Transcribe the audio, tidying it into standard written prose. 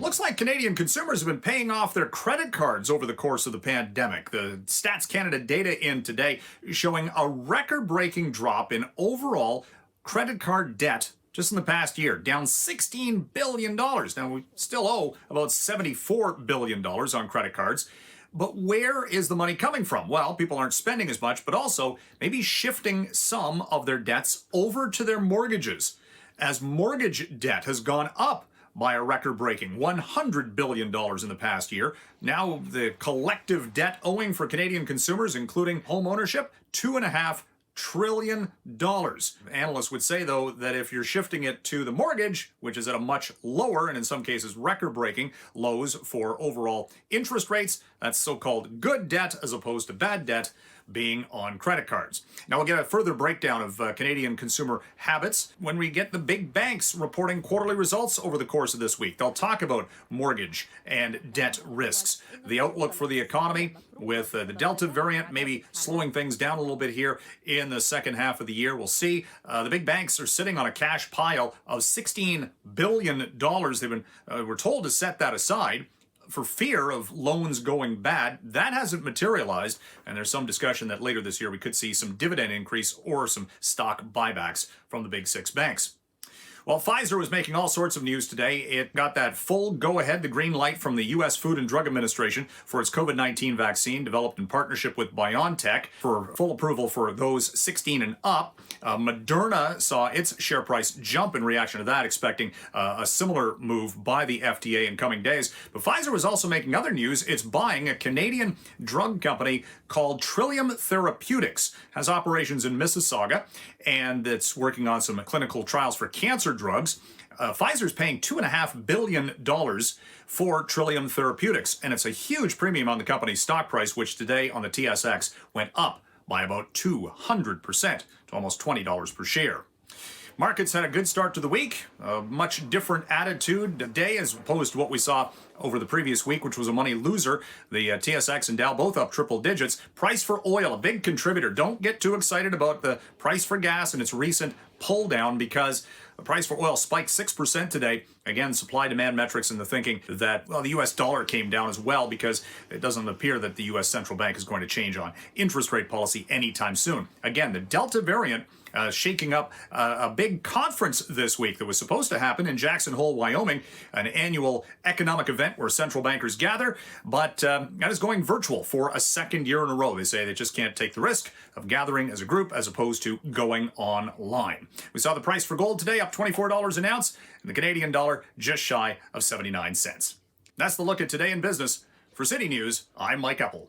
Looks like Canadian consumers have been paying off their credit cards over the course of the pandemic. The Stats Canada data in today showing a record-breaking drop in overall credit card debt just in the past year, down $16 billion. Now, we still owe about $74 billion on credit cards. But where is the money coming from? Well, people aren't spending as much, but also maybe shifting some of their debts over to their mortgages, as mortgage debt has gone up by a record-breaking $100 billion in the past year. Now the collective debt owing for Canadian consumers, including home ownership, $2.5 trillion. Analysts would say, though, that if you're shifting it to the mortgage, which is at a much lower and in some cases record-breaking lows for overall interest rates, that's so-called good debt as opposed to bad debt being on credit cards. Now we'll get a further breakdown of Canadian consumer habits when we get the big banks reporting quarterly results over the course of this week. They'll talk about mortgage and debt risks, the outlook for the economy with the Delta variant maybe slowing things down a little bit here in the second half of the year. We'll see. The big banks are sitting on a cash pile of $16 billion. They've been, we're told, to set that aside for fear of loans going bad. That hasn't materialized, and there's some discussion that later this year we could see some dividend increase or some stock buybacks from the big six banks. Well, Pfizer was making all sorts of news today. It got that full go-ahead, the green light from the U.S. Food and Drug Administration for its COVID-19 vaccine developed in partnership with BioNTech for full approval for those 16 and up. Moderna saw its share price jump in reaction to that, expecting a similar move by the FDA in coming days. But Pfizer was also making other news. It's buying a Canadian drug company called Trillium Therapeutics, has operations in Mississauga, and it's working on some clinical trials for cancer drugs. Pfizer's paying $2.5 billion for Trillium Therapeutics, and it's a huge premium on the company's stock price, which today on the TSX went up by about 200% to almost $20 per share. Markets had a good start to the week, a much different attitude today as opposed to what we saw over the previous week, which was a money loser. The TSX and Dow both up triple digits. Price for oil, a big contributor. Don't get too excited about the price for gas and its recent pull down, because the price for oil spiked 6% today. Again, supply-demand metrics and the thinking that, well, the U.S. dollar came down as well because it doesn't appear that the U.S. central bank is going to change on interest rate policy anytime soon. Again, the Delta variant shaking up a big conference this week that was supposed to happen in Jackson Hole, Wyoming, an annual economic event where central bankers gather, but that is going virtual for a second year in a row. They say they just can't take the risk of gathering as a group as opposed to going online. We saw the price for gold today up $24 an ounce, and the Canadian dollar just shy of 79 cents. That's the look at today in business. For City News, I'm Mike Eppel.